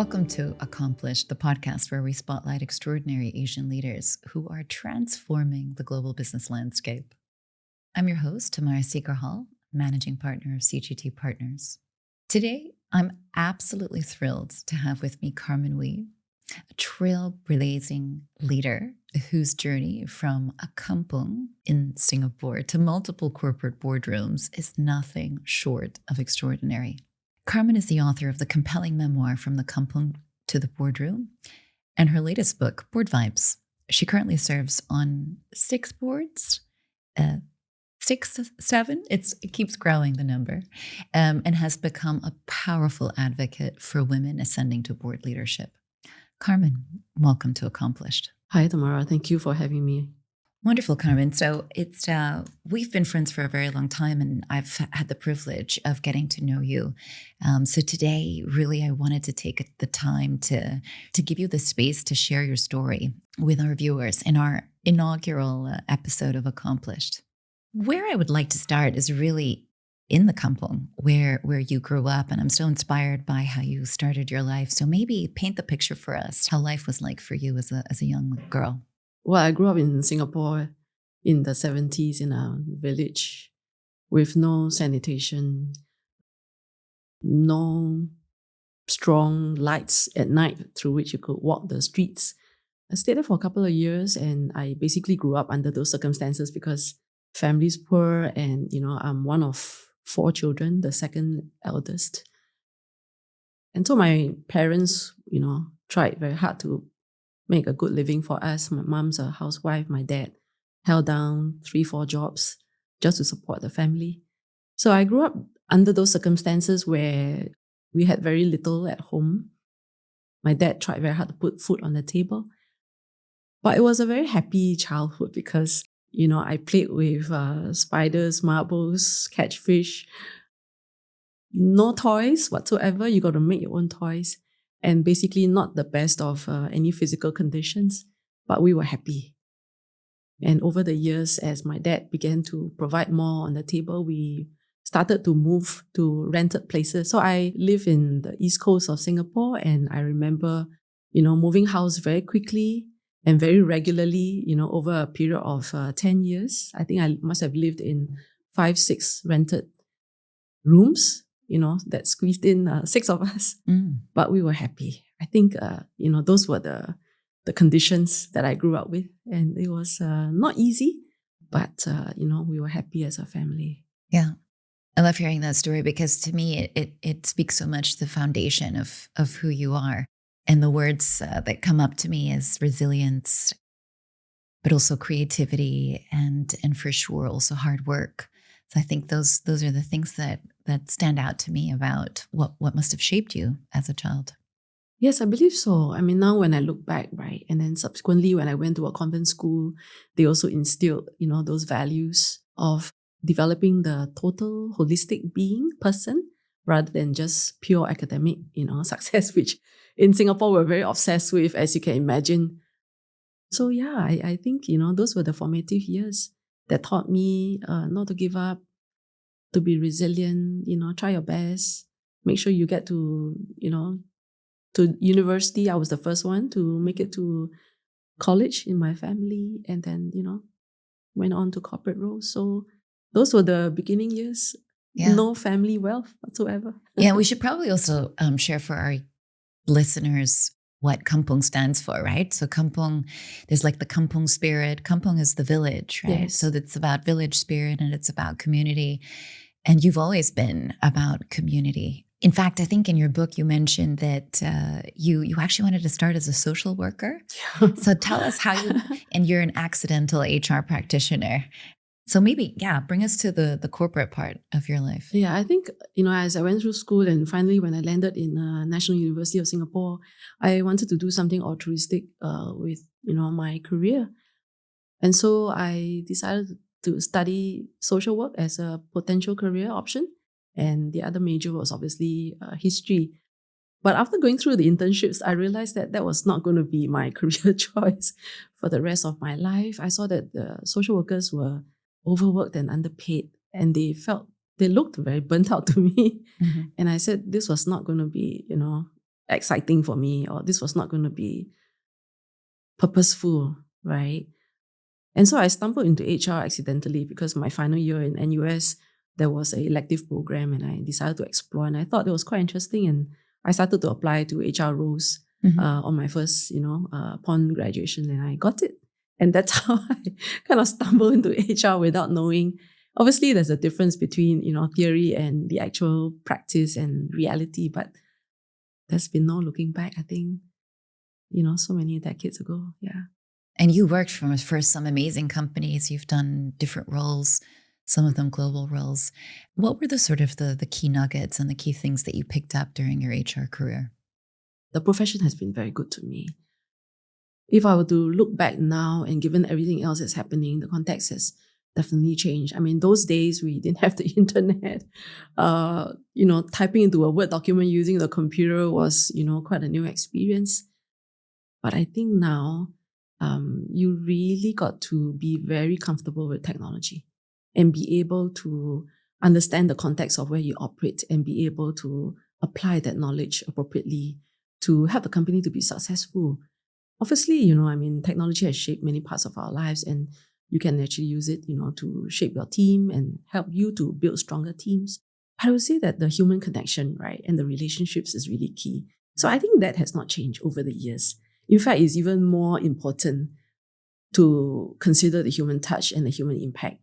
Welcome to Accomplished, the podcast where we spotlight extraordinary Asian leaders who are transforming the global business landscape. I'm your host, Tamara Seeger-Hall, managing partner of CGT Partners. Today, I'm absolutely thrilled to have with me Carmen Wee, a trailblazing leader whose journey from a Kampung in Singapore to multiple corporate boardrooms is nothing short of extraordinary. Carmen is the author of the compelling memoir From the Kampung to the Boardroom and her latest book, Board Vibes. She currently serves on 6 boards, 7, it keeps growing, the number, and has become a powerful advocate for women ascending to board leadership. Carmen, welcome to Accomplished. Hi, Tamara. Thank you for having me. Wonderful, Carmen. So we've been friends for a very long time, and I've had the privilege of getting to know you. So today, really, I wanted to take the time to give you the space to share your story with our viewers in our inaugural episode of Accomplished. Where I would like to start is really in the Kampung, where you grew up, and I'm so inspired by how you started your life. So maybe paint the picture for us, how life was like for you as a young girl. Well, I grew up in Singapore in the 70s in a village with no sanitation, no strong lights at night through which you could walk the streets. I stayed there for a couple of years, and I basically grew up under those circumstances because family's poor, and I'm one of 4 children, the second eldest. And so my parents, tried very hard to make a good living for us. My mom's a housewife. My dad held down 3-4 jobs just to support the family. So I grew up under those circumstances where we had very little at home. My dad tried very hard to put food on the table. But it was a very happy childhood because, I played with spiders, marbles, catch fish. No toys whatsoever. You got to make your own toys. And basically not the best of any physical conditions, but we were happy. And over the years, as my dad began to provide more on the table, we started to move to rented places. So I live in the east coast of Singapore, and I remember, moving house very quickly and very regularly, over a period of 10 years. I think I must have lived in 5-6 rented rooms, that squeezed in 6 of us. But we were happy. I think, those were the conditions that I grew up with. And it was not easy, but, we were happy as a family. Yeah. I love hearing that story because to me, it speaks so much to the foundation of who you are. And the words that come up to me is resilience, but also creativity and for sure also hard work. So I think those are the things that stand out to me about what must have shaped you as a child. Yes, I believe so. I mean, now when I look back, right, and then subsequently when I went to a convent school, they also instilled, those values of developing the total holistic person rather than just pure academic, success, which in Singapore we're very obsessed with, as you can imagine. So yeah, I think, those were the formative years that taught me not to give up, to be resilient, try your best, make sure you get to, to university. I was the first one to make it to college in my family, and then, went on to corporate roles. So those were the beginning years. Yeah. No family wealth whatsoever. Yeah, we should probably also share for our listeners what Kampung stands for, right? So Kampung, there's like the Kampung spirit. Kampung is the village, right? Yes. So it's about village spirit and it's about community. And you've always been about community. In fact, I think in your book, you mentioned that you actually wanted to start as a social worker. Yeah. So tell us how and you're an accidental HR practitioner. So maybe, bring us to the corporate part of your life. Yeah, I think, as I went through school and finally when I landed in National University of Singapore, I wanted to do something altruistic with, my career. And so I decided to study social work as a potential career option. And the other major was obviously history. But after going through the internships, I realized that was not going to be my career choice for the rest of my life. I saw that the social workers were overworked and underpaid, and they looked very burnt out to me. Mm-hmm. And I said this was not going to be, exciting for me, or this was not going to be purposeful, right? And so I stumbled into HR accidentally because my final year in NUS, there was an elective program and I decided to explore, and I thought it was quite interesting, and I started to apply to HR roles on my first, upon graduation, and I got it. And that's how I kind of stumbled into HR without knowing. Obviously, there's a difference between, theory and the actual practice and reality, but there's been no looking back, I think, so many decades ago. Yeah. And you worked for some amazing companies. You've done different roles, some of them global roles. What were the sort of the key nuggets and the key things that you picked up during your HR career? The profession has been very good to me. If I were to look back now, and given everything else that's happening, the context has definitely changed. I mean, those days we didn't have the internet. Typing into a Word document using the computer was, quite a new experience. But I think now you really got to be very comfortable with technology and be able to understand the context of where you operate and be able to apply that knowledge appropriately to help the company to be successful. Obviously, technology has shaped many parts of our lives, and you can actually use it, to shape your team and help you to build stronger teams. But I would say that the human connection, right, and the relationships is really key. So I think that has not changed over the years. In fact, it's even more important to consider the human touch and the human impact.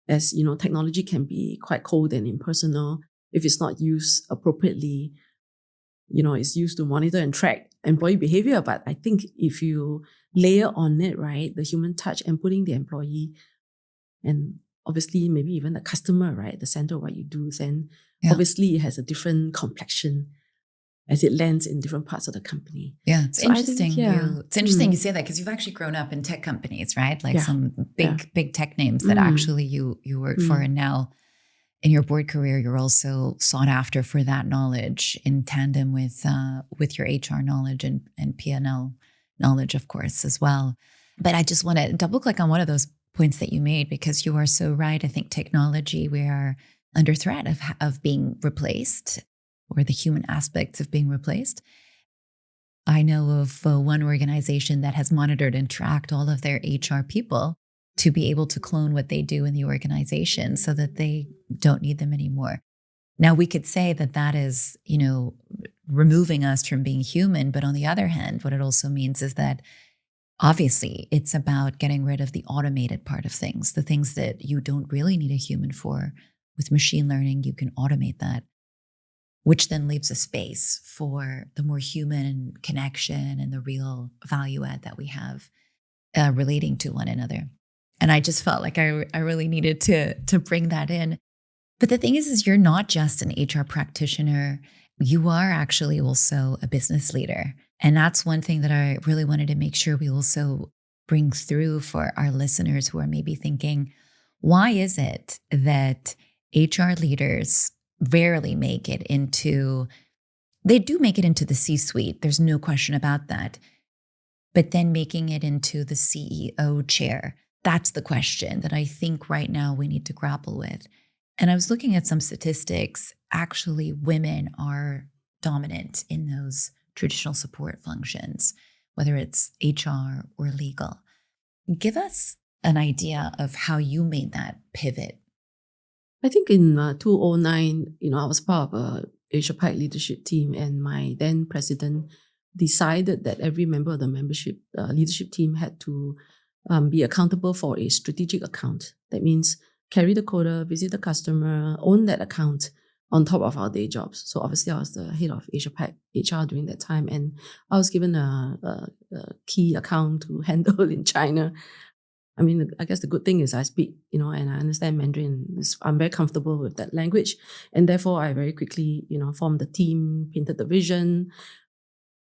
As technology can be quite cold and impersonal if it's not used appropriately. It's used to monitor and track employee behavior. But I think if you layer on it, right, the human touch and putting the employee and obviously maybe even the customer, right, the center of what you do, then obviously it has a different complexion as it lands in different parts of the company. Yeah, it's interesting. It's interesting you say that because you've actually grown up in tech companies, right? Like some big tech names that actually you work for, and now in your board career, you're also sought after for that knowledge in tandem with your HR knowledge and P&L knowledge, of course, as well. But I just want to double click on one of those points that you made because you are so right. I think technology, we are under threat of being replaced, or the human aspects of being replaced. I know of one organization that has monitored and tracked all of their HR people to be able to clone what they do in the organization so that they don't need them anymore. Now, we could say that that is, removing us from being human. But on the other hand, what it also means is that obviously it's about getting rid of the automated part of things, the things that you don't really need a human for. With machine learning, you can automate that, which then leaves a space for the more human connection and the real value add that we have relating to one another. And I just felt like I really needed to bring that in. But the thing is you're not just an HR practitioner. You are actually also a business leader. And that's one thing that I really wanted to make sure we also bring through for our listeners who are maybe thinking, why is it that HR leaders rarely make it into, they do make it into the C-suite. There's no question about that. But then making it into the CEO chair, that's the question that I think right now we need to grapple with. And I was looking at some statistics. Actually, women are dominant in those traditional support functions, whether it's HR or legal. Give us an idea of how you made that pivot. I think in 2009, I was part of a Asia Pac leadership team, and my then president decided that every member of the membership leadership team had to be accountable for a strategic account. That means carry the quota, visit the customer, own that account on top of our day jobs. So obviously I was the head of Asia Pac HR during that time, and I was given a key account to handle in China. I mean, I guess the good thing is I speak, and I understand Mandarin. I'm very comfortable with that language. And therefore, I very quickly, formed the team, painted the vision,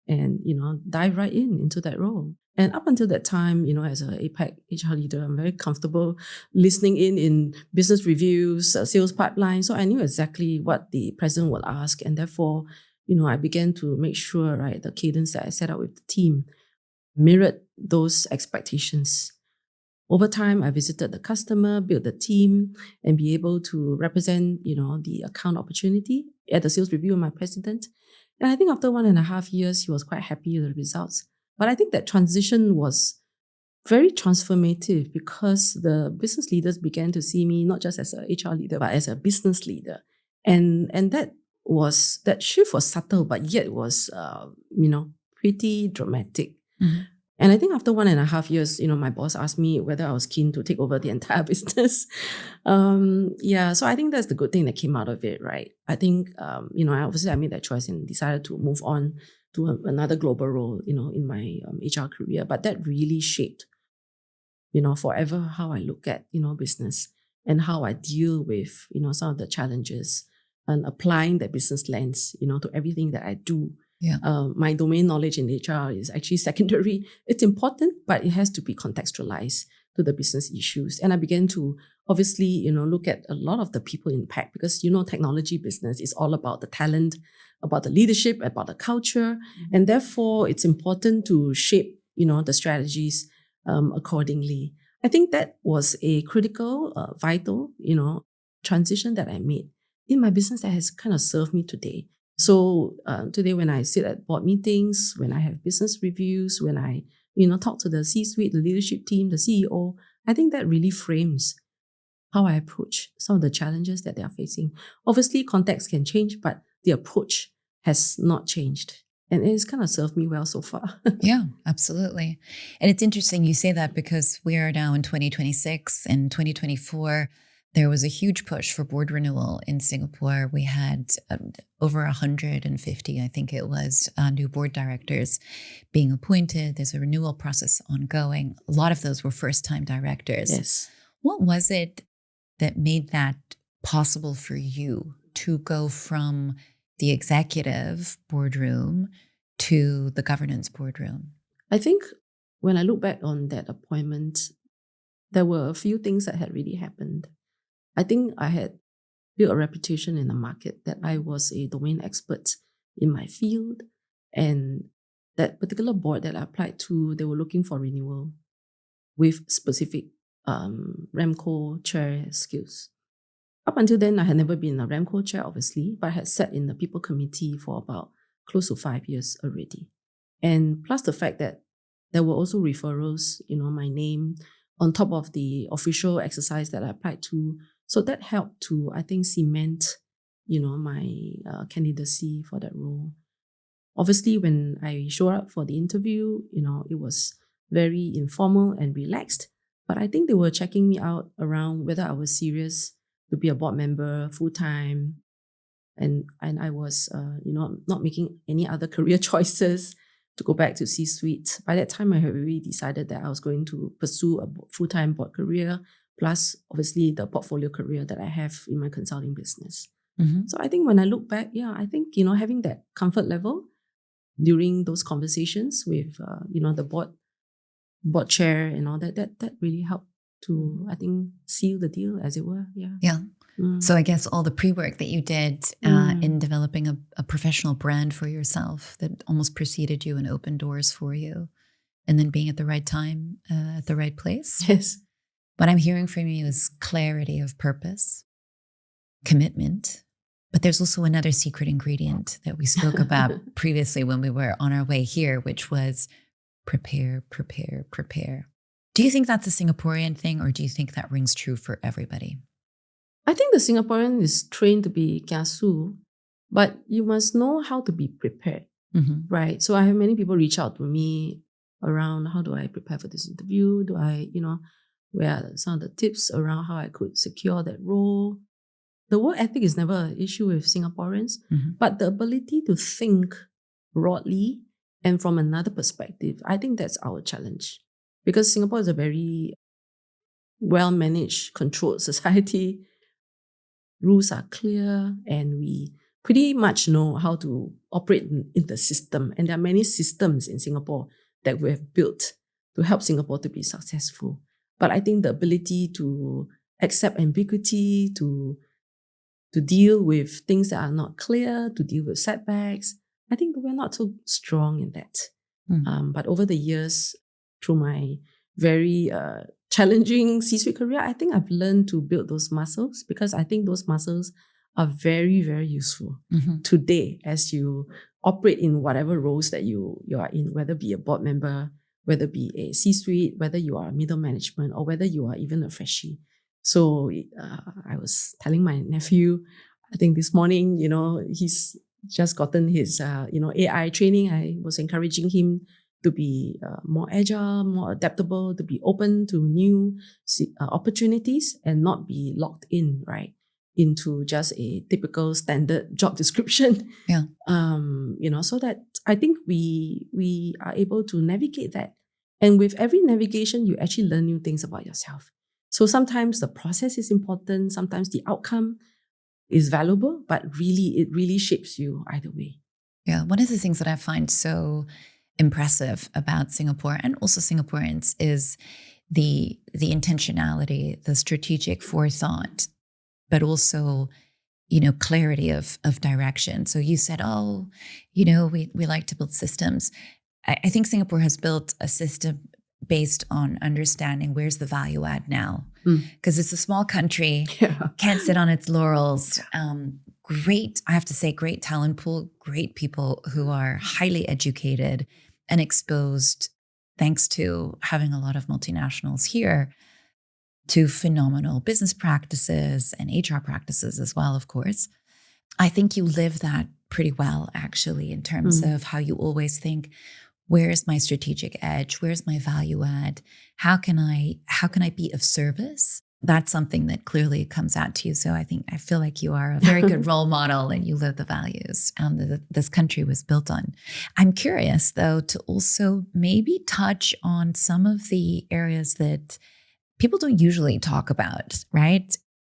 and, dive right into that role. And up until that time, as an APAC HR leader, I'm very comfortable listening in business reviews, sales pipeline. So I knew exactly what the president would ask. And therefore, I began to make sure, right, the cadence that I set out with the team mirrored those expectations. Over time, I visited the customer, built the team, and be able to represent, the account opportunity at the sales review of my president. And I think after 1.5 years, he was quite happy with the results. But I think that transition was very transformative because the business leaders began to see me not just as a HR leader, but as a business leader. And that shift was subtle, but yet was, pretty dramatic. Mm-hmm. And I think after 1.5 years, my boss asked me whether I was keen to take over the entire business. So I think that's the good thing that came out of it, right? I think, I made that choice and decided to move on to another global role, in my HR career. But that really shaped, forever how I look at, business and how I deal with, some of the challenges and applying that business lens, to everything that I do. Yeah. My domain knowledge in HR is actually secondary. It's important, but it has to be contextualized to the business issues. And I began to obviously, look at a lot of the people impact because, technology business is all about the talent, about the leadership, about the culture. And therefore, it's important to shape, the strategies accordingly. I think that was a critical, vital, transition that I made in my business that has kind of served me today. So today when I sit at board meetings, when I have business reviews, when I, talk to the C-suite, the leadership team, the CEO, I think that really frames how I approach some of the challenges that they are facing. Obviously, context can change, but the approach has not changed. And it's kind of served me well so far. Yeah, absolutely. And it's interesting you say that because we are now in 2026 and 2024. There was a huge push for board renewal in Singapore. We had over 150, I think it was, new board directors being appointed. There's a renewal process ongoing. A lot of those were first-time directors. Yes. What was it that made that possible for you to go from the executive boardroom to the governance boardroom? I think when I look back on that appointment, there were a few things that had really happened. I think I had built a reputation in the market that I was a domain expert in my field. And that particular board that I applied to, they were looking for renewal with specific REMCO chair skills. Up until then, I had never been a REMCO chair, obviously, but I had sat in the people committee for about close to 5 years already. And plus the fact that there were also referrals, my name on top of the official exercise that I applied to. So that helped to, I think, cement, my candidacy for that role. Obviously, when I showed up for the interview, it was very informal and relaxed. But I think they were checking me out around whether I was serious to be a board member full-time. And I was, not making any other career choices to go back to C-suite. By that time, I had already decided that I was going to pursue a full-time board career, plus obviously the portfolio career that I have in my consulting business. Mm-hmm. So I think when I look back, I think, having that comfort level during those conversations with, the board chair and all that really helped to, I think, seal the deal, as it were. Yeah. Yeah. So I guess all the pre-work that you did in developing a professional brand for yourself that almost preceded you and opened doors for you, and then being at the right time, at the right place. Yes. What I'm hearing from you is clarity of purpose, commitment, but there's also another secret ingredient that we spoke about previously when we were on our way here, which was prepare, prepare, prepare. Do you think that's a Singaporean thing, or do you think that rings true for everybody? I think the Singaporean is trained to be kiasu, but you must know how to be prepared, right? So I have many people reach out to me around how do I prepare for this interview? Do I, where are some of the tips around how I could secure that role? The work ethic is never an issue with Singaporeans, but the ability to think broadly and from another perspective, I think that's our challenge. Because Singapore is a very well-managed, controlled society. Rules are clear and we pretty much know how to operate in the system. And there are many systems in Singapore that we have built to help Singapore to be successful. But I think the ability to accept ambiguity, to deal with things that are not clear, to deal with setbacks, I think we're not so strong in that. But over the years, through my very challenging C-suite career, I think I've learned to build those muscles because I think those muscles are very, very useful today as you operate in whatever roles that you are in, whether it be a board member, whether it be a C-suite, whether you are middle management, or whether you are even a freshie. So I was telling my nephew, I think this morning, he's just gotten his, AI training. I was encouraging him to be more agile, more adaptable, to be open to new opportunities and not be locked in, right, into just a typical standard job description. Yeah. So that I think we are able to navigate that. And with every navigation, you actually learn new things about yourself. So sometimes the process is important, sometimes the outcome is valuable, but it really shapes you either way. Yeah. One of the things that I find so impressive about Singapore and also Singaporeans is the intentionality, the strategic forethought, but also, clarity of direction. So you said, we like to build systems. I think Singapore has built a system based on understanding where's the value add now. Because it's a small country, can't sit on its laurels. Great, I have to say, great talent pool, great people who are highly educated and exposed, thanks to having a lot of multinationals here, to phenomenal business practices and HR practices as well, of course. I think you live that pretty well, actually, in terms of how you always think, where's my strategic edge? Where's my value add? How can I be of service? That's something that clearly comes out to you. So I feel like you are a very good role model and you live the values that this country was built on. I'm curious, though, to also maybe touch on some of the areas that people don't usually talk about, right?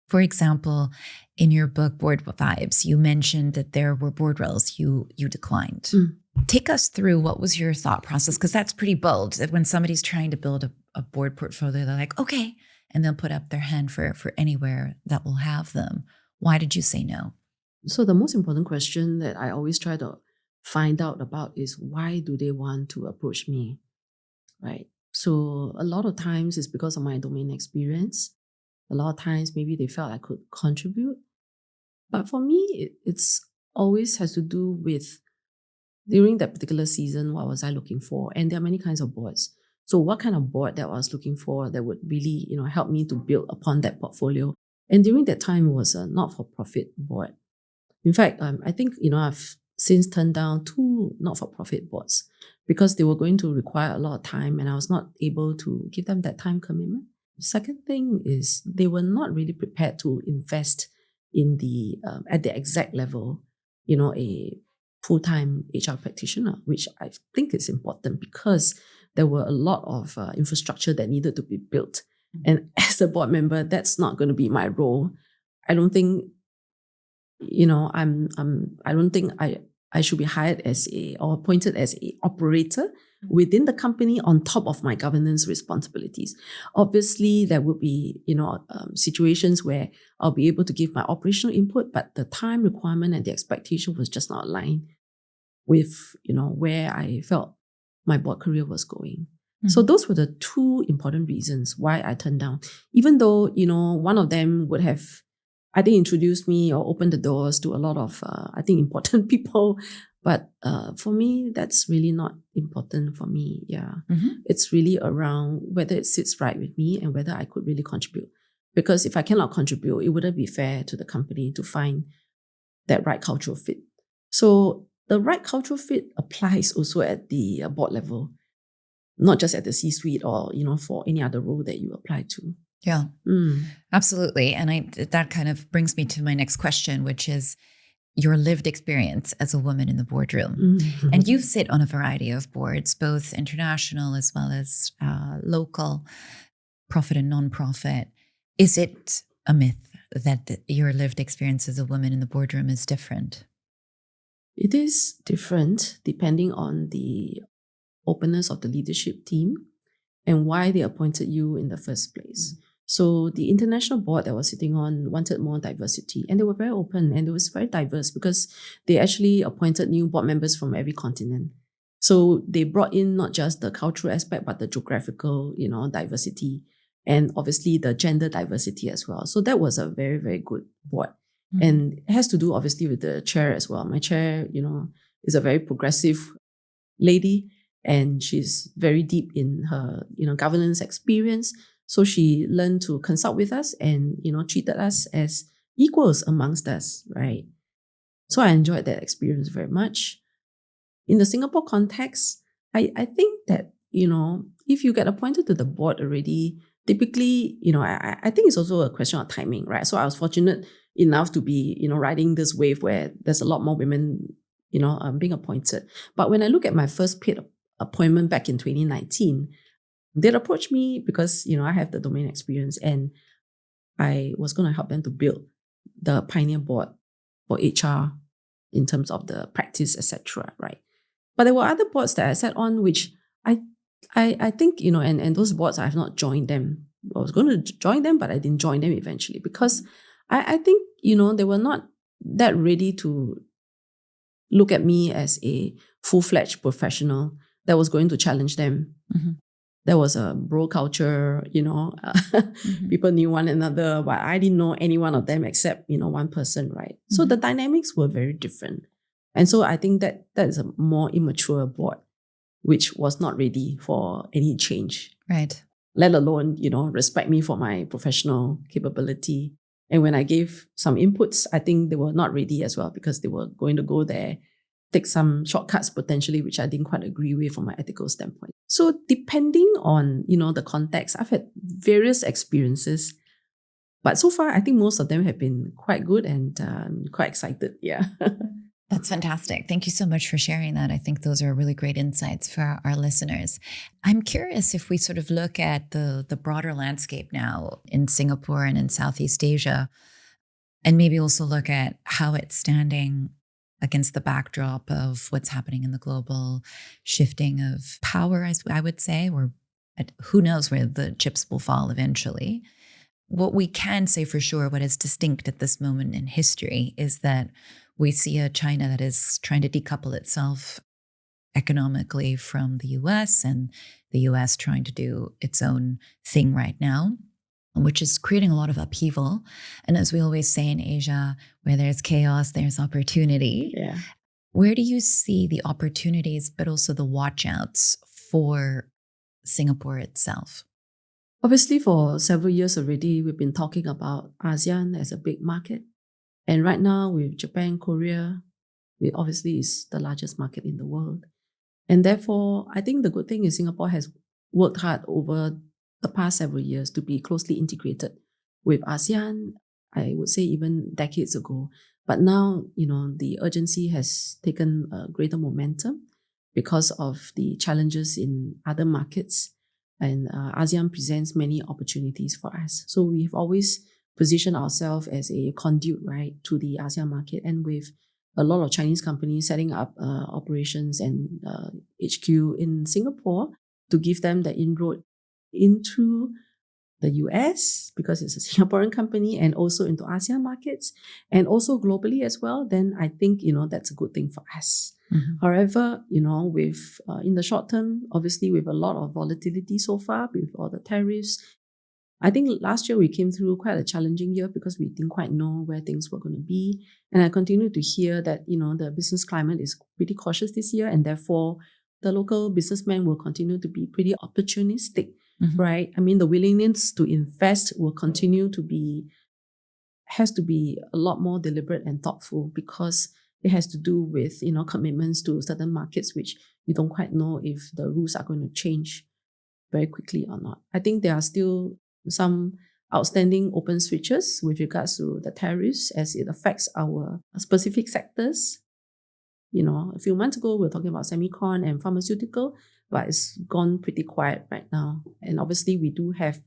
For example, in your book, Board Vibes, you mentioned that there were board roles you declined. Take us through what was your thought process, because that's pretty bold. That when somebody's trying to build a board portfolio, they're like, okay, and they'll put up their hand for anywhere that will have them. Why did you say no? So the most important question that I always try to find out about is, why do they want to approach me, right? So a lot of times it's because of my domain experience. A lot of times maybe they felt I could contribute. But for me, it's always has to do with, during that particular season, what was I looking for? And there are many kinds of boards. So what kind of board that I was looking for that would really, help me to build upon that portfolio? And during that time, it was a not-for-profit board. In fact, I think, I've since turned down 2 not-for-profit boards because they were going to require a lot of time and I was not able to give them that time commitment. Second thing is they were not really prepared to invest in at the exact level, a full-time HR practitioner, which I think is important because there were a lot of infrastructure that needed to be built. And as a board member, that's not going to be my role. I don't think, I don't think I should be hired or appointed as a operator within the company on top of my governance responsibilities. Obviously, there would be, situations where I'll be able to give my operational input, but the time requirement and the expectation was just not aligned with, where I felt my board career was going. So those were the 2 important reasons why I turned down. Even though, one of them would have, I think, introduced me or opened the doors to a lot of, important people. But for me, that's really not important for me. Yeah. It's really around whether it sits right with me and whether I could really contribute. Because if I cannot contribute, it wouldn't be fair to the company to find that right cultural fit. So the right cultural fit applies also at the board level, not just at the C-suite or, for any other role that you apply to. Yeah, absolutely. And that kind of brings me to my next question, which is your lived experience as a woman in the boardroom. And you sit on a variety of boards, both international as well as local, profit and non-profit. Is it a myth that your lived experience as a woman in the boardroom is different? It is different depending on the openness of the leadership team and why they appointed you in the first place. So the international board that I was sitting on wanted more diversity, and they were very open and it was very diverse because they actually appointed new board members from every continent. So they brought in not just the cultural aspect, but the geographical, diversity, and obviously the gender diversity as well. So that was a very, very good board. And it has to do obviously with the chair as well. My chair, is a very progressive lady, and she's very deep in her, governance experience. So she learned to consult with us and, treated us as equals amongst us, right? So I enjoyed that experience very much. In the Singapore context, I think that, if you get appointed to the board already, typically, I think it's also a question of timing, right? So I was fortunate enough to be, riding this wave where there's a lot more women, being appointed. But when I look at my first paid appointment back in 2019, they'd approached me because, I have the domain experience and I was going to help them to build the pioneer board for HR in terms of the practice, etc. Right? But there were other boards that I sat on, which I think, and those boards I have not joined them. I was going to join them, but I didn't join them eventually because I think, they were not that ready to look at me as a full-fledged professional that was going to challenge them. Mm-hmm. There was a bro culture, Mm-hmm. people knew one another, but I didn't know any one of them except, one person, right? So the dynamics were very different. And so I think that is a more immature board, which was not ready for any change. Right. Let alone, respect me for my professional capability. And when I gave some inputs, I think they were not ready as well because they were going to go there, take some shortcuts potentially, which I didn't quite agree with from an ethical standpoint. So depending on, the context, I've had various experiences. But so far, I think most of them have been quite good and quite excited. Yeah. That's fantastic. Thank you so much for sharing that. I think those are really great insights for our listeners. I'm curious if we sort of look at the broader landscape now in Singapore and in Southeast Asia, and maybe also look at how it's standing against the backdrop of what's happening in the global shifting of power, as I would say, or who knows where the chips will fall eventually. What we can say for sure, what is distinct at this moment in history, is that we see a China that is trying to decouple itself economically from the US, and the US trying to do its own thing right now, which is creating a lot of upheaval. And as we always say in Asia, where there's chaos, there's opportunity. Yeah. Where do you see the opportunities, but also the watch-outs for Singapore itself? Obviously, for several years already, we've been talking about ASEAN as a big market. And right now with Japan, Korea, it obviously is the largest market in the world. And therefore, I think the good thing is Singapore has worked hard over the past several years to be closely integrated with ASEAN, I would say even decades ago. But now, the urgency has taken a greater momentum because of the challenges in other markets. And ASEAN presents many opportunities for us. So we've always positioned ourselves as a conduit, right, to the ASEAN market. And with a lot of Chinese companies setting up operations and HQ in Singapore to give them the inroad into the US, because it's a Singaporean company, and also into ASEAN markets, and also globally as well, then I think, that's a good thing for us. Mm-hmm. However, with in the short term, obviously with a lot of volatility so far, with all the tariffs, I think last year we came through quite a challenging year because we didn't quite know where things were going to be. And I continue to hear that, the business climate is pretty cautious this year, and therefore the local businessmen will continue to be pretty opportunistic, right? I mean, the willingness to invest will continue to has to be a lot more deliberate and thoughtful because it has to do with, commitments to certain markets, which you don't quite know if the rules are going to change very quickly or not. I think there are still some outstanding open switches with regards to the tariffs as it affects our specific sectors. A few months ago, we were talking about semicon and pharmaceutical, but it's gone pretty quiet right now. And obviously, we do have,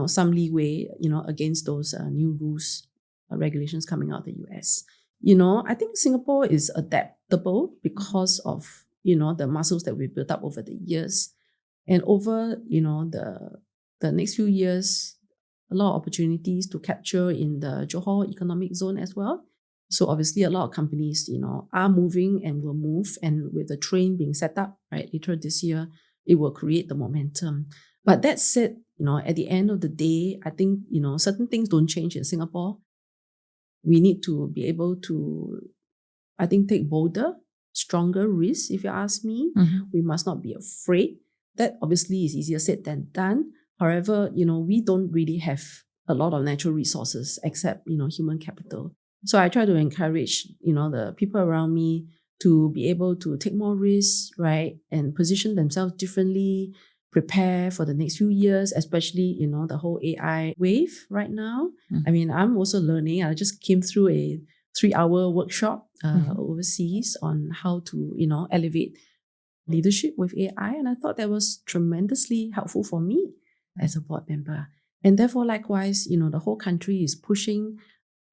some leeway, against those new rules, regulations coming out of the US. I think Singapore is adaptable because of, the muscles that we've built up over the years. And over, the next few years, a lot of opportunities to capture in the Johor economic zone as well. So obviously a lot of companies, are moving and will move. And with the train being set up, right, later this year, it will create the momentum. But that said, at the end of the day, I think, certain things don't change in Singapore. We need to be able to, I think, take bolder, stronger risks, if you ask me. We must not be afraid. That obviously is easier said than done. However, we don't really have a lot of natural resources except, human capital. So I try to encourage, the people around me to be able to take more risks, right? And position themselves differently, prepare for the next few years, especially, the whole AI wave right now. I mean, I'm also learning. I just came through a 3-hour workshop overseas on how to, elevate leadership with AI. And I thought that was tremendously helpful for me as a board member. And therefore, likewise, the whole country is pushing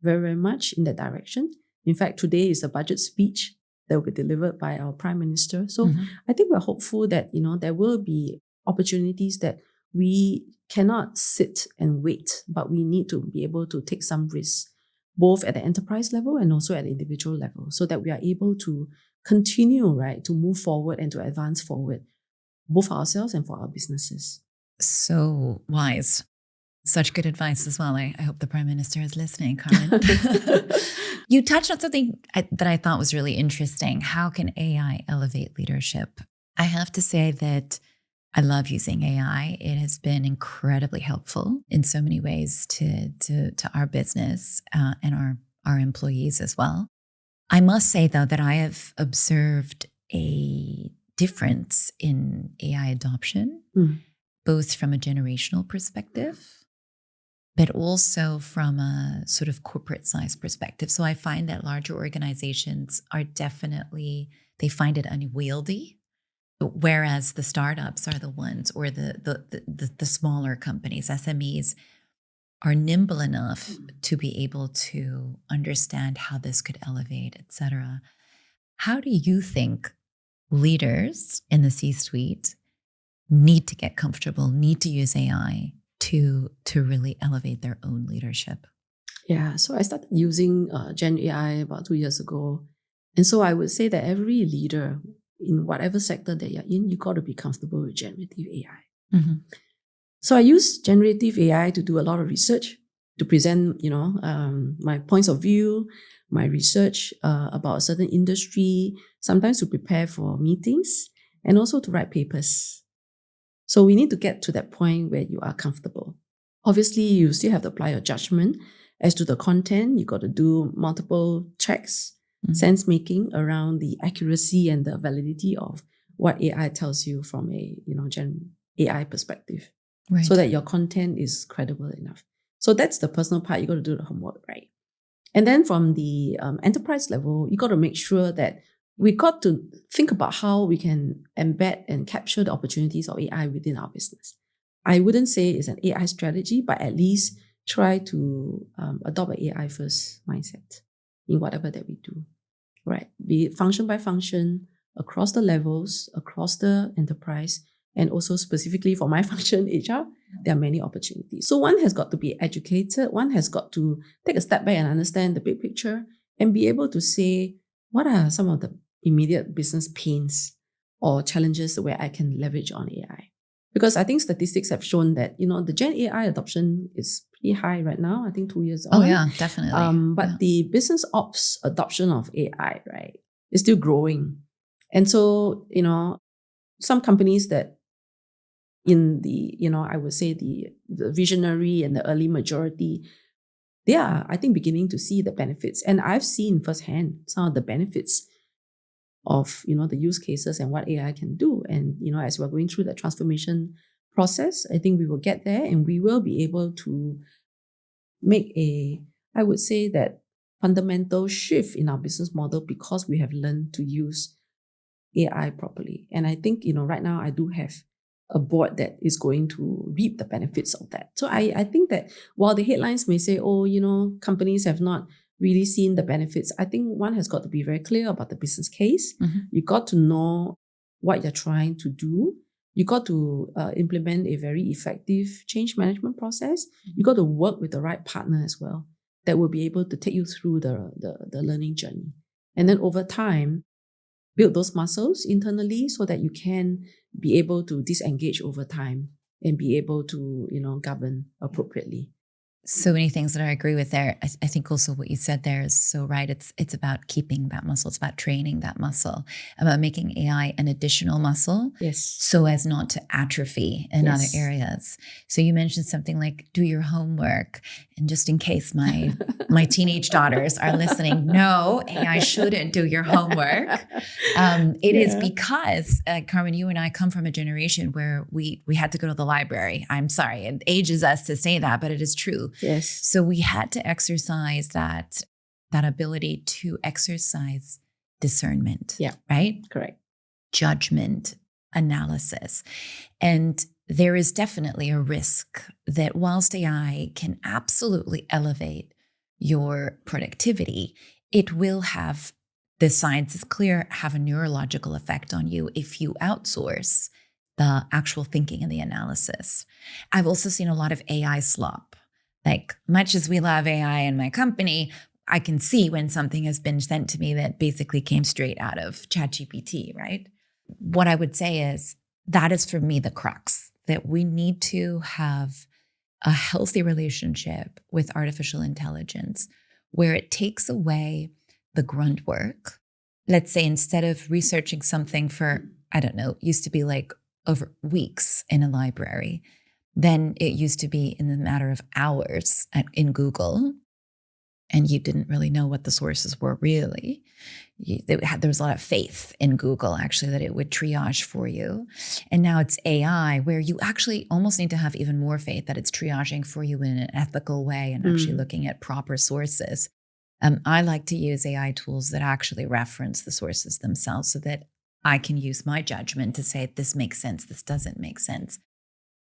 very, very much in that direction. In fact, today is the budget speech that will be delivered by our Prime Minister. So I think we're hopeful that, there will be opportunities that we cannot sit and wait, but we need to be able to take some risks, both at the enterprise level and also at the individual level, so that we are able to continue, right, to move forward and to advance forward, both for ourselves and for our businesses. So wise. Such good advice as well. I hope the Prime Minister is listening, Carmen. You touched on something that I thought was really interesting. How can AI elevate leadership? I have to say that I love using AI. It has been incredibly helpful in so many ways to our business and our employees as well. I must say, though, that I have observed a difference in AI adoption, both from a generational perspective, but also from a sort of corporate size perspective. So I find that larger organizations are definitely, they find it unwieldy, whereas the startups are the ones, or the smaller companies, SMEs, are nimble enough to be able to understand how this could elevate, et cetera. How do you think leaders in the C-suite need to get comfortable, need to use AI to really elevate their own leadership? Yeah, so I started using Gen AI about 2 years ago. And so I would say that every leader in whatever sector that you're in, you got to be comfortable with generative AI. So I use generative AI to do a lot of research, to present, my points of view, my research about a certain industry, sometimes to prepare for meetings, and also to write papers. So we need to get to that point where you are comfortable. Obviously, you still have to apply your judgment as to the content. You got to do multiple checks, sense making around the accuracy and the validity of what AI tells you from a Gen AI perspective, Right. so that your content is credible enough. So that's the personal part. You got to do the homework, right? And then from the enterprise level, you got to make sure that we got to think about how we can embed and capture the opportunities of AI within our business. I wouldn't say it's an AI strategy, but at least try to adopt an AI first mindset in whatever that we do, right? Be it function by function, across the levels, across the enterprise, and also specifically for my function, HR, there are many opportunities. So one has got to be educated, one has got to take a step back and understand the big picture and be able to say, what are some of the immediate business pains or challenges where I can leverage on AI? Because I think statistics have shown that, the Gen AI adoption is pretty high right now, I think 2 years on. Oh yeah, definitely. But the business ops adoption of AI, right, is still growing. And so, some companies that in the, I would say the visionary and the early majority, they are, I think, beginning to see the benefits. And I've seen firsthand some of the benefits of, the use cases and what AI can do. And, as we're going through the transformation process, I think we will get there and we will be able to make I would say that fundamental shift in our business model because we have learned to use AI properly. And I think, right now I do have a board that is going to reap the benefits of that. So I think that while the headlines may say, companies have not really seen the benefits, I think one has got to be very clear about the business case. You got to know what you're trying to do. You got to implement a very effective change management process. You got to work with the right partner as well that will be able to take you through the learning journey. And then over time, build those muscles internally so that you can be able to disengage over time and be able to, govern appropriately. So many things that I agree with there. I think also what you said there is so right. It's about keeping that muscle. It's about training that muscle, about making AI an additional muscle Yes. so as not to atrophy in other areas. So you mentioned something like do your homework. And just in case my teenage daughters are listening, no, AI shouldn't do your homework. It is because, Carmen, you and I come from a generation where we had to go to the library. I'm sorry, it ages us to say that, but it is true. Yes. So we had to exercise that ability to exercise discernment. Yeah. Right? Correct. Judgment, analysis. And there is definitely a risk that whilst AI can absolutely elevate your productivity, it will have, the science is clear, have a neurological effect on you if you outsource the actual thinking and the analysis. I've also seen a lot of AI slop. Like, much as we love AI in my company, I can see when something has been sent to me that basically came straight out of ChatGPT, right? What I would say is that is for me the crux, that we need to have a healthy relationship with artificial intelligence where it takes away the grunt work. Let's say instead of researching something for, I don't know, used to be like over weeks in a library, then it used to be in the matter of hours in Google, and you didn't really know what the sources were really. There was a lot of faith in Google, actually, that it would triage for you. And now it's AI, where you actually almost need to have even more faith that it's triaging for you in an ethical way and actually looking at proper sources. I like to use AI tools that actually reference the sources themselves so that I can use my judgment to say, this makes sense, this doesn't make sense.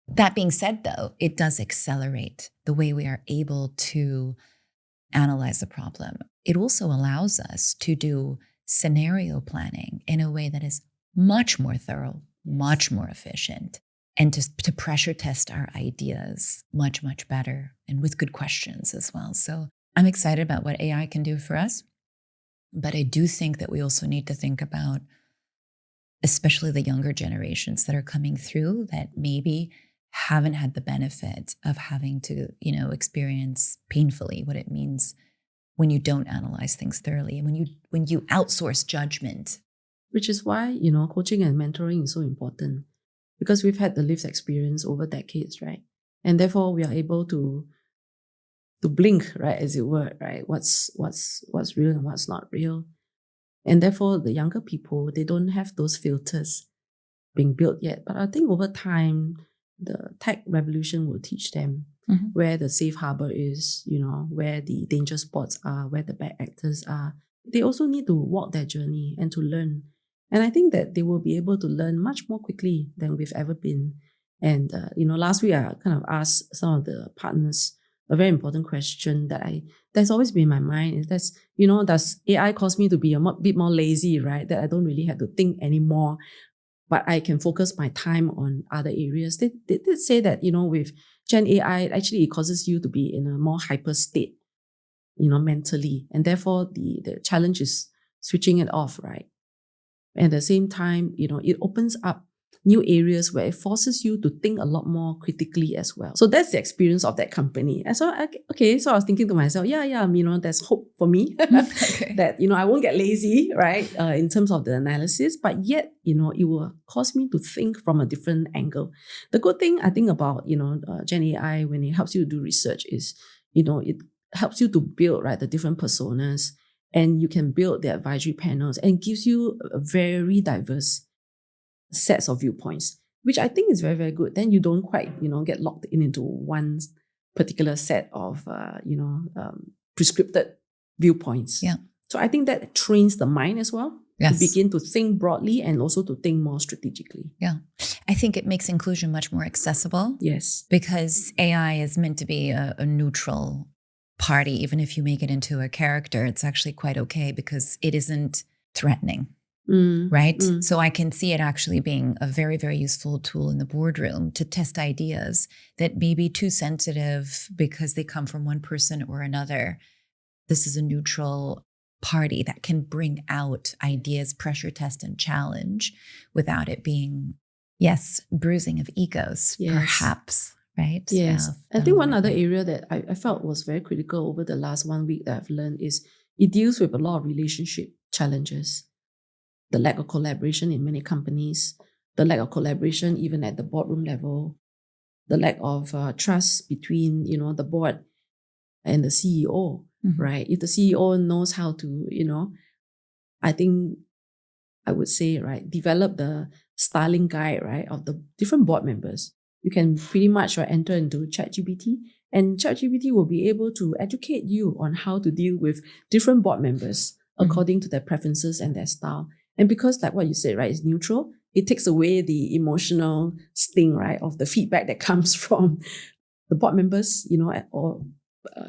That being said, though, it does accelerate the way we are able to analyze the problem. It also allows us to do scenario planning in a way that is much more thorough, much more efficient, and to pressure test our ideas much, much better and with good questions as well. So I'm excited about what AI can do for us. But I do think that we also need to think about, especially the younger generations that are coming through that maybe haven't had the benefit of having to, experience painfully what it means when you don't analyze things thoroughly and when you outsource judgment. Which is why, coaching and mentoring is so important, because we've had the lived experience over decades, right? And therefore we are able to blink, right, as it were, right? What's real and what's not real. And therefore the younger people, they don't have those filters being built yet. But I think over time, the tech revolution will teach them where the safe harbor is, where the danger spots are, where the bad actors are. They also need to walk their journey and to learn. And I think that they will be able to learn much more quickly than we've ever been. And, last week I kind of asked some of the partners a very important question that's always been in my mind is does AI cause me to be a bit more lazy, right? That I don't really have to think anymore, but I can focus my time on other areas. They did say that, with Gen AI, actually it causes you to be in a more hyper state, mentally. And therefore the challenge is switching it off, right? And at the same time, it opens up new areas where it forces you to think a lot more critically as well. So that's the experience of that company. And so, so I was thinking to myself, there's hope for me that, I won't get lazy, right, in terms of the analysis, but yet, it will cause me to think from a different angle. The good thing I think about, Gen AI, when it helps you to do research is, it helps you to build, right, the different personas, and you can build the advisory panels and gives you a very diverse sets of viewpoints, which I think is very, very good. Then you don't quite, get locked into one particular set of, prescripted viewpoints. Yeah. So I think that trains the mind as well to begin to think broadly and also to think more strategically. Yeah. I think it makes inclusion much more accessible. Yes. Because AI is meant to be a neutral party. Even if you make it into a character, it's actually quite okay because it isn't threatening. Right? So I can see it actually being a very, very useful tool in the boardroom to test ideas that may be too sensitive because they come from one person or another. This is a neutral party that can bring out ideas, pressure test and challenge without it being, bruising of egos, perhaps, right? Yes. I think one other area that I felt was very critical over the last 1 week that I've learned is it deals with a lot of relationship challenges. The lack of collaboration in many companies, the lack of collaboration even at the boardroom level, the lack of trust between, the board and the CEO, right? If the CEO knows how to, I think I would say, right, develop the styling guide, right, of the different board members. You can pretty much enter into ChatGPT, and ChatGPT will be able to educate you on how to deal with different board members according to their preferences and their style. And because, like what you said, right, it's neutral, it takes away the emotional sting, right, of the feedback that comes from the board members, or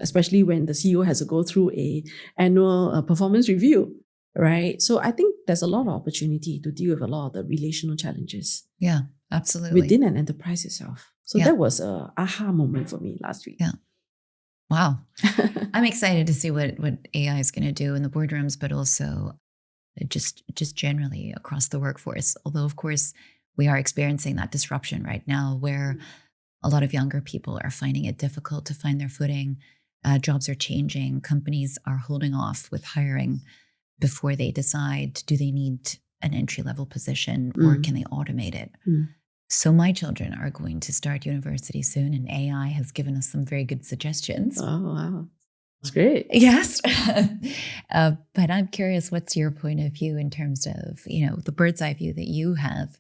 especially when the CEO has to go through a annual performance review, right? So I think there's a lot of opportunity to deal with a lot of the relational challenges. Yeah, absolutely. Within an enterprise itself. So that was a aha moment for me last week. Yeah. Wow. I'm excited to see what AI is going to do in the boardrooms, but also just generally across the workforce. Although, of course, we are experiencing that disruption right now where a lot of younger people are finding it difficult to find their footing. Jobs are changing. Companies are holding off with hiring before they decide, do they need an entry-level position or can they automate it? So my children are going to start university soon, and AI has given us some very good suggestions. Oh, wow. That's great. Yes. But I'm curious, what's your point of view in terms of, the bird's eye view that you have?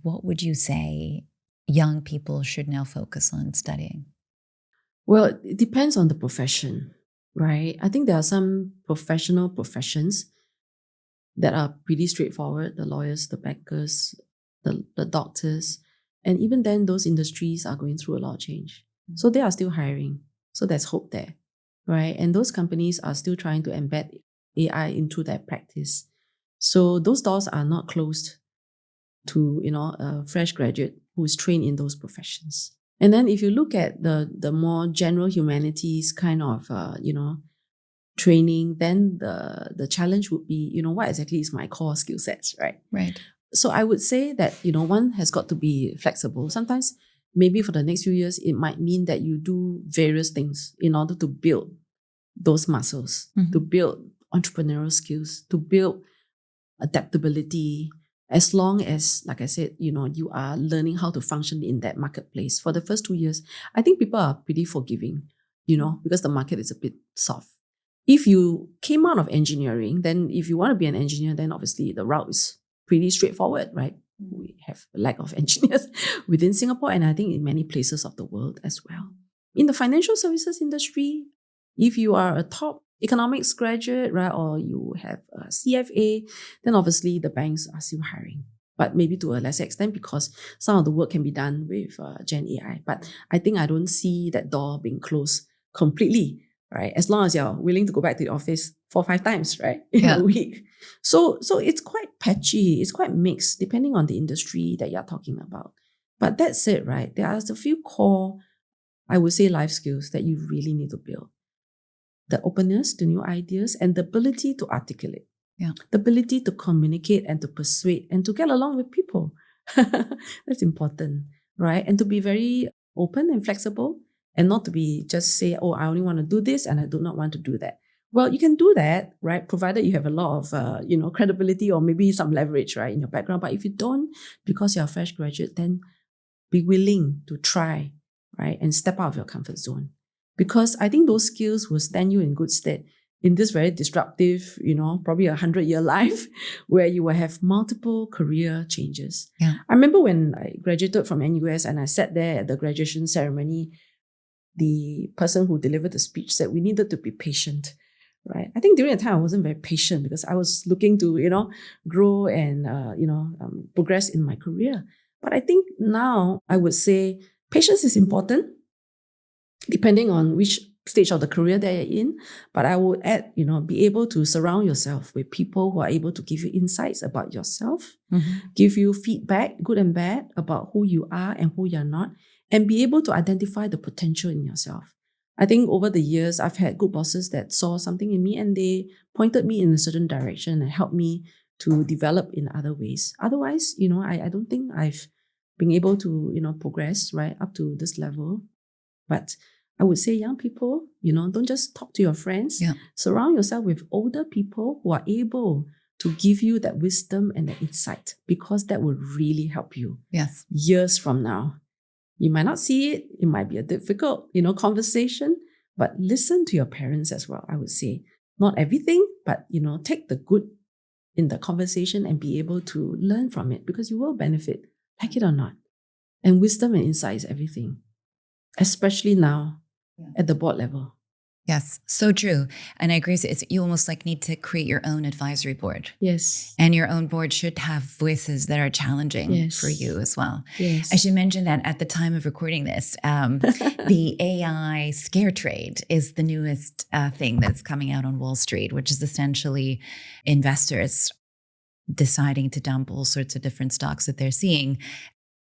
What would you say young people should now focus on studying? Well, it depends on the profession, right? I think there are some professions that are pretty straightforward, the lawyers, the bankers, the doctors. And even then, those industries are going through a lot of change. So they are still hiring. So there's hope there, right? And those companies are still trying to embed AI into their practice. So those doors are not closed to, a fresh graduate who is trained in those professions. And then if you look at the more general humanities kind of, training, then the challenge would be, what exactly is my core skill sets, right? Right. So I would say that, one has got to be flexible. Sometimes maybe for the next few years, it might mean that you do various things in order to build those muscles, to build entrepreneurial skills, to build adaptability, as long as, like I said, you are learning how to function in that marketplace. For the first 2 years, I think people are pretty forgiving, because the market is a bit soft. If you came out of engineering, then if you want to be an engineer, then obviously the route is pretty straightforward, right? We have a lack of engineers within Singapore, and I think in many places of the world as well. In the financial services industry, if you are a top economics graduate, right, or you have a CFA, then obviously the banks are still hiring, but maybe to a lesser extent because some of the work can be done with Gen AI. But I think I don't see that door being closed completely, right? As long as you're willing to go back to the office 4 or 5 times, right, in a week. So it's quite patchy, it's quite mixed depending on the industry that you're talking about. But that said, right, there are a few core, I would say, life skills that you really need to build. The openness to new ideas and the ability to articulate. The ability to communicate and to persuade and to get along with people. That's important, right? And to be very open and flexible and not to be just say, oh, I only want to do this and I do not want to do that. Well, you can do that, right? Provided you have a lot of, credibility or maybe some leverage, right, in your background. But if you don't, because you're a fresh graduate, then be willing to try, right? And step out of your comfort zone. Because I think those skills will stand you in good stead in this very disruptive, probably 100-year life where you will have multiple career changes. I remember when I graduated from NUS and I sat there at the graduation ceremony, the person who delivered the speech said we needed to be patient, right? I think during the time I wasn't very patient because I was looking to, grow and, progress in my career. But I think now I would say patience is important, depending on which stage of the career that you're in. But I would add, be able to surround yourself with people who are able to give you insights about yourself, give you feedback, good and bad, about who you are and who you're not, and be able to identify the potential in yourself. I think over the years, I've had good bosses that saw something in me and they pointed me in a certain direction and helped me to develop in other ways. Otherwise, I don't think I've being able to, progress, right, up to this level. But I would say young people, don't just talk to your friends. Yeah. Surround yourself with older people who are able to give you that wisdom and that insight, because that will really help you. Yes. Years from now. You might not see it. It might be a difficult, conversation, but listen to your parents as well, I would say. Not everything, but, take the good in the conversation and be able to learn from it, because you will benefit, like it or not. And wisdom and insight is everything, especially now at the board level. Yes, so true. And I agree. You almost like need to create your own advisory board. Yes. And your own board should have voices that are challenging for you as well. Yes. I should mention that at the time of recording this, the AI scare trade is the newest thing that's coming out on Wall Street, which is essentially investors deciding to dump all sorts of different stocks that they're seeing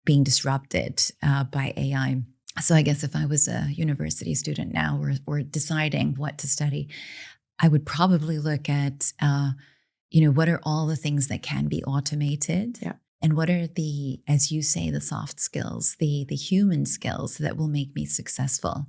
being disrupted by AI. So I guess if I was a university student now or deciding what to study, I would probably look at, what are all the things that can be automated? Yeah. And what are the, as you say, the soft skills, the human skills that will make me successful?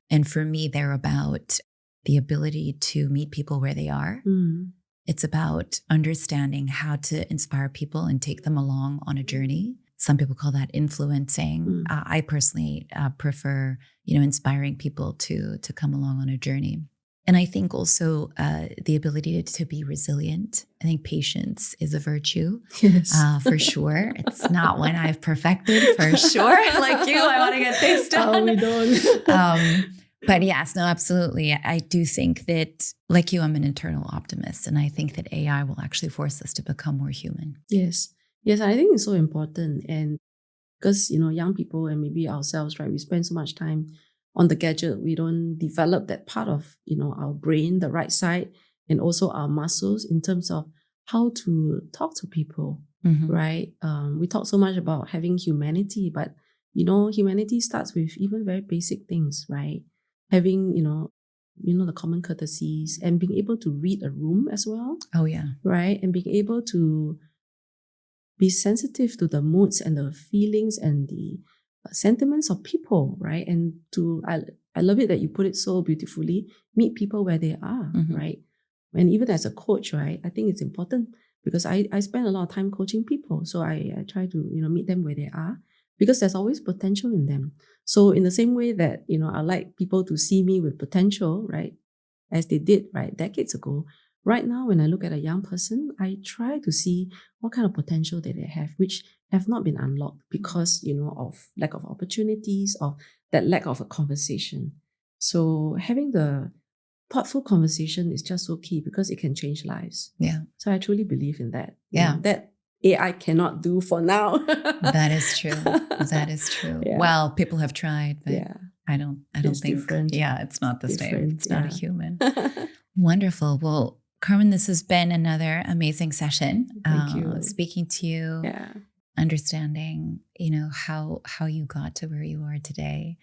And for me, they're about the ability to meet people where they are. Mm. It's about understanding how to inspire people and take them along on a journey. Some people call that influencing. I personally prefer, inspiring people to come along on a journey. And I think also the ability to be resilient. I think patience is a virtue, yes. For sure. It's not one I've perfected, for sure. Like you, I want to get things done. Oh, we don't. But yes, no, absolutely. I do think that, like you, I'm an internal optimist. And I think that AI will actually force us to become more human. Yes. Yes, I think it's so important. And because, young people and maybe ourselves, right, we spend so much time on the gadget. We don't develop that part of, our brain, the right side, and also our muscles in terms of how to talk to people, right? We talk so much about having humanity, but, humanity starts with even very basic things, right? Having, the common courtesies and being able to read a room as well. Oh, yeah. Right? And being able to be sensitive to the moods and the feelings and the sentiments of people, right? And I love it that you put it so beautifully, meet people where they are, right? And even as a coach, right, I think it's important because I spend a lot of time coaching people. So I try to, meet them where they are because there's always potential in them. So in the same way that, I like people to see me with potential, right, as they did, right, decades ago, right now, when I look at a young person, I try to see what kind of potential that they have, which have not been unlocked because, of lack of opportunities, of that lack of a conversation. So having the thoughtful conversation is just so key because it can change lives. Yeah. So I truly believe in that. Yeah. That AI cannot do for now. That is true. That is true. Yeah. Well, people have tried, but I don't It's think, different. It's not the same. It's not a human. Wonderful. Wonderful. Well, Carmen, this has been another amazing session. Thank you. Speaking to you, understanding, how you got to where you are today.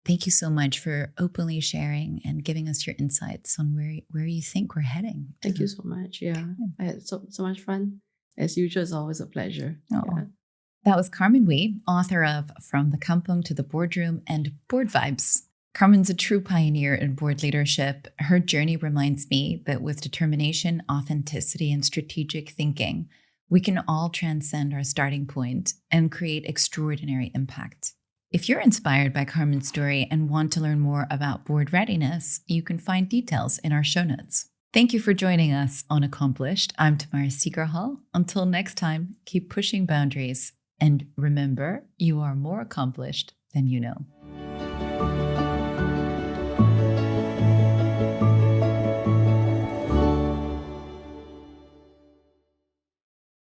Thank you so much for openly sharing and giving us your insights on where you think we're heading. Thank you so much. Yeah, I had so much fun. As usual, it's always a pleasure. Oh. Yeah. That was Carmen Wee, author of From the Kampung to the Boardroom and Board Vibes. Carmen's a true pioneer in board leadership. Her journey reminds me that with determination, authenticity, and strategic thinking, we can all transcend our starting point and create extraordinary impact. If you're inspired by Carmen's story and want to learn more about board readiness, you can find details in our show notes. Thank you for joining us on Accomplished. I'm Tamara Seeger-Hall. Until next time, keep pushing boundaries. And remember, you are more accomplished than you know.